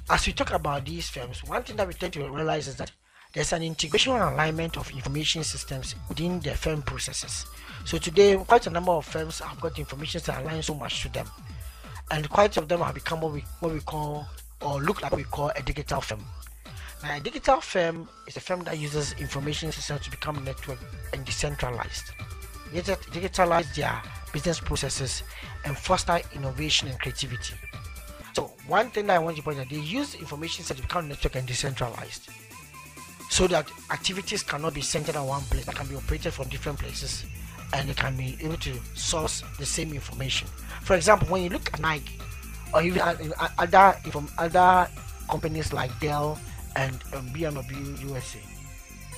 As we talk about these firms, one thing that we tend to realize is that there's an integration and alignment of information systems within the firm processes. So today, quite a number of firms have got information that align so much to them, and quite of them have become what we call, or look like we call, a digital firm. Now, a digital firm is a firm that uses information systems to become networked and decentralized. They digitalize their business processes and foster innovation and creativity. So one thing that I want to point out, they use information systems to become networked and decentralized, so that activities cannot be centered at one place, that can be operated from different places, and they can be able to source the same information. For example, when you look at Nike, or even other companies like Dell and BMW USA,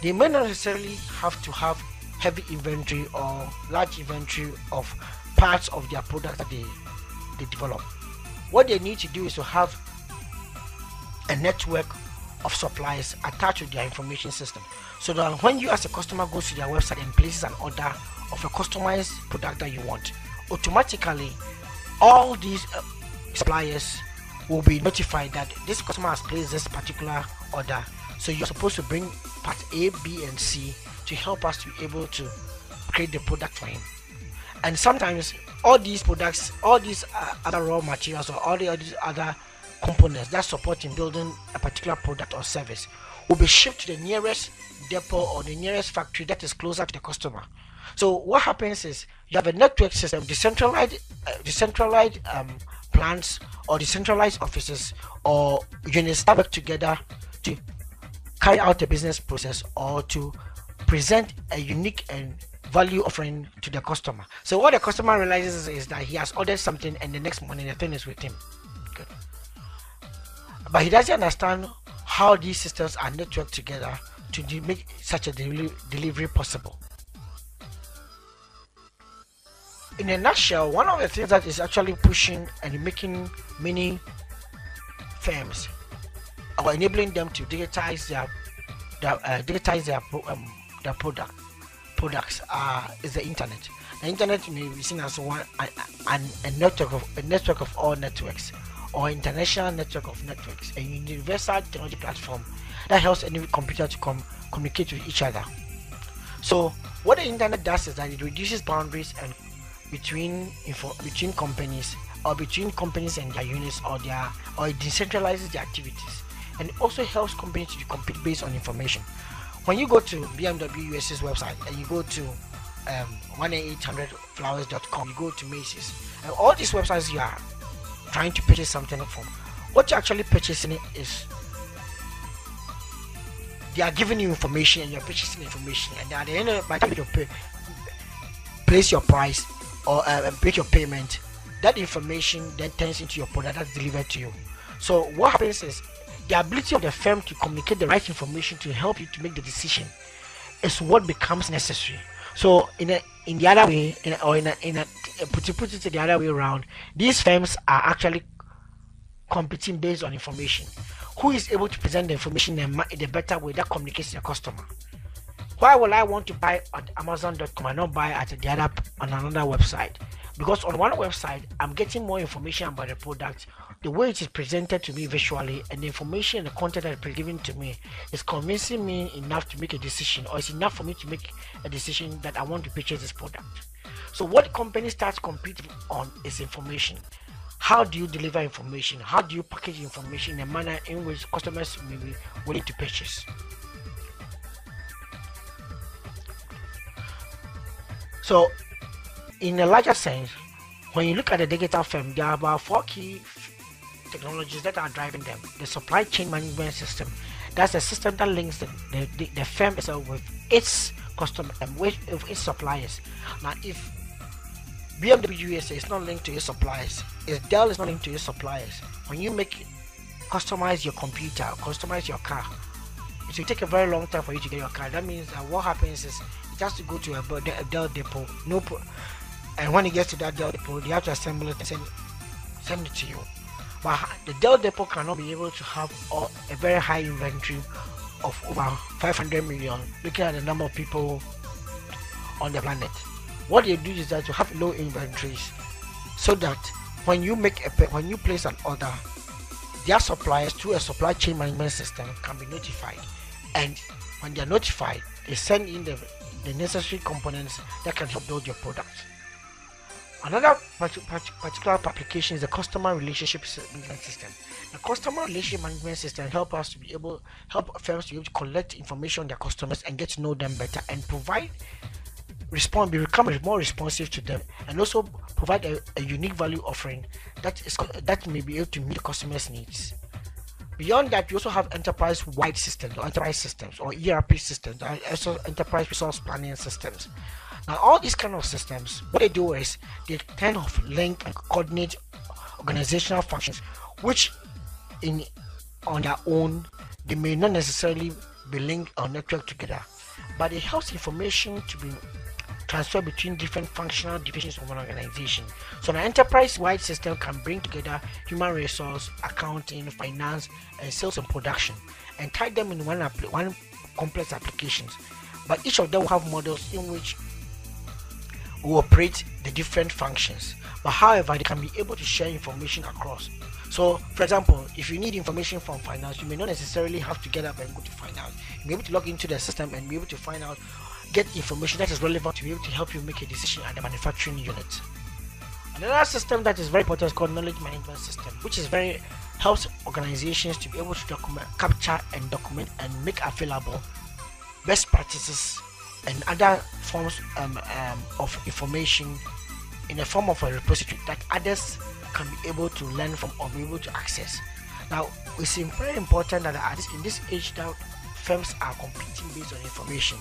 they may not necessarily have to have heavy inventory or large inventory of parts of their products that they develop. What they need to do is to have a network of suppliers attached to their information system, so that when you as a customer goes to their website and places an order of a customized product that you want, automatically all these suppliers will be notified that this customer has placed this particular order, so you're supposed to bring part A, B and C to help us to be able to create the product for him. And sometimes all these products, all these other raw materials, or all these other components that support in building a particular product or service will be shipped to the nearest depot or the nearest factory that is closer to the customer. So what happens is you have a network system, decentralized plants or decentralized offices or units that work together to carry out a business process or to present a unique and value offering to the customer. So what the customer realizes is that he has ordered something and the next morning the thing is with him. Good. But he doesn't understand how these systems are networked together to make such a delivery possible. In a nutshell, one of the things that is actually pushing and making many firms or enabling them to digitize their products is the internet. The internet may be seen as a network of all networks, or international network of networks, a universal technology platform that helps any computer to communicate with each other. So what the internet does is that it reduces boundaries and between companies, or between companies and their units, or it decentralizes their activities, and it also helps companies to compete based on information. When you go to BMW USA's website and you go to 1-800-flowers.com, you go to Macy's, and all these websites you are trying to purchase something from, what you're actually purchasing is they are giving you information and you're purchasing information, and at the end of by the time you place your price or make your payment, that information then turns into your product that's delivered to you. So what happens is the ability of the firm to communicate the right information to help you to make the decision is what becomes necessary. So put it the other way around, these firms are actually competing based on information. Who is able to present the information in a better way that communicates to the customer? Why will I want to buy at Amazon.com and not buy at on another website? Because on one website I'm getting more information about the product, the way it is presented to me visually, and the information and the content that is given to me is convincing me enough to make a decision, or it's enough for me to make a decision that I want to purchase this product. So what companies start competing on is information. How do you deliver information? How do you package information in a manner in which customers may be willing to purchase? So in a larger sense, when you look at the digital firm, there are about 4 key technologies that are driving them. The supply chain management system, that's a system that links the firm itself with its customer and with its suppliers. Now if BMW USA is not linked to its suppliers, if Dell is not linked to its suppliers, when you customize your computer, customize your car, it will take a very long time for you to get your car. That means that what happens is it has to go to a Dell depot, and when it gets to that Dell depot, they have to assemble it and send it to you. But the Dell depot cannot be able to have a very high inventory of over 500 million, looking at the number of people on the planet. What they do is that to have low inventories, so that when you place an order, their suppliers through a supply chain management system can be notified, and when they are notified, they send in the necessary components that can help build your product. Another particular application is the customer relationship management system. The customer relationship management system help firms to be able to collect information on their customers and get to know them better, and become more responsive to them, and also provide a unique value offering that may be able to meet the customer's needs. Beyond that, we also have enterprise-wide systems, or enterprise systems, or ERP systems, and also enterprise resource planning systems. Now, all these kind of systems, what they do is they kind of link and coordinate organizational functions, which on their own they may not necessarily be linked or networked together, but it helps information to be transferred between different functional divisions of an organization. So an enterprise-wide system can bring together human resource, accounting, finance, and sales and production, and tie them in one complex applications. But each of them will have models in which will operate the different functions. But however, they can be able to share information across. So, for example, if you need information from finance, you may not necessarily have to get up and go to finance. You may be able to log into the system and be able to get information that is relevant to be able to help you make a decision at the manufacturing unit. Another system that is very important is called knowledge management system, which helps organizations to be able to capture and document and make available best practices and other forms of information in the form of a repository that others can be able to learn from or be able to access. Now, it's very important that in this age that firms are competing based on information,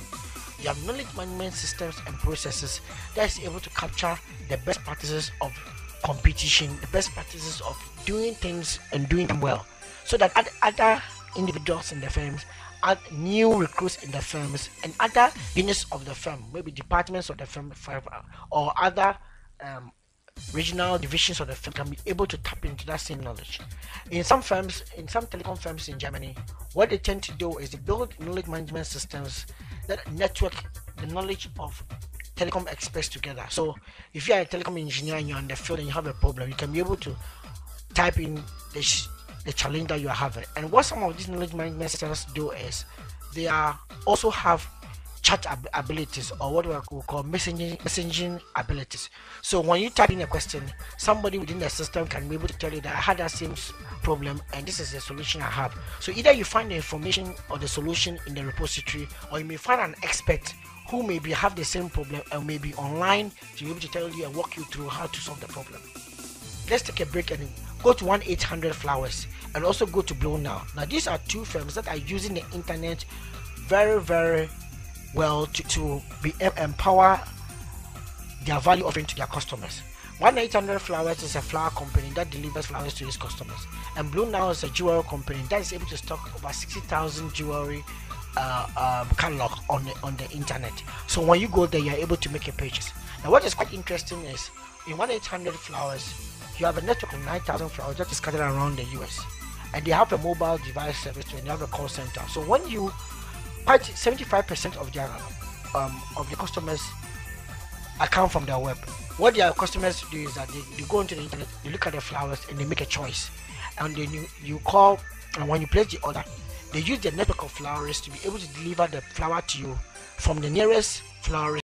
you have knowledge management systems and processes that is able to capture the best practices of competition, the best practices of doing things and doing them well, so that other individuals in the firms, new recruits in the firms, and other units of the firm, maybe departments of the firm, or other regional divisions of the firm, can be able to tap into that same knowledge. In some telecom firms in Germany, what they tend to do is they build knowledge management systems that network the knowledge of telecom experts together. So if you are a telecom engineer and you're in the field and you have a problem, you can be able to type in the challenge that you are having. And what some of these knowledge management systems do is they also have chat abilities, or what we call messaging abilities. So when you type in a question, somebody within the system can be able to tell you that I had that same problem and this is the solution I have. So either you find the information or the solution in the repository, or you may find an expert who maybe have the same problem and may be online to be able to tell you and walk you through how to solve the problem. Let's take a break and go to 1-800-Flowers and also go to Blow Now. Now, these are two firms that are using the internet very, very well to empower their value offering to their customers. 1-800-Flowers is a flower company that delivers flowers to its customers, and Blue Now is a jewelry company that is able to stock over 60,000 jewelry catalog on the internet. So when you go there, you are able to make a purchase. Now, what is quite interesting is in 1-800-Flowers, you have a network of 9,000 flowers that is scattered around the US, and they have a mobile device service and they have a call center. So when you 75% of the customers account from their web. What their customers do is that they go into the internet, they look at the flowers, and they make a choice. And then you call, and when you place the order, they use the network of flowers to be able to deliver the flower to you from the nearest florist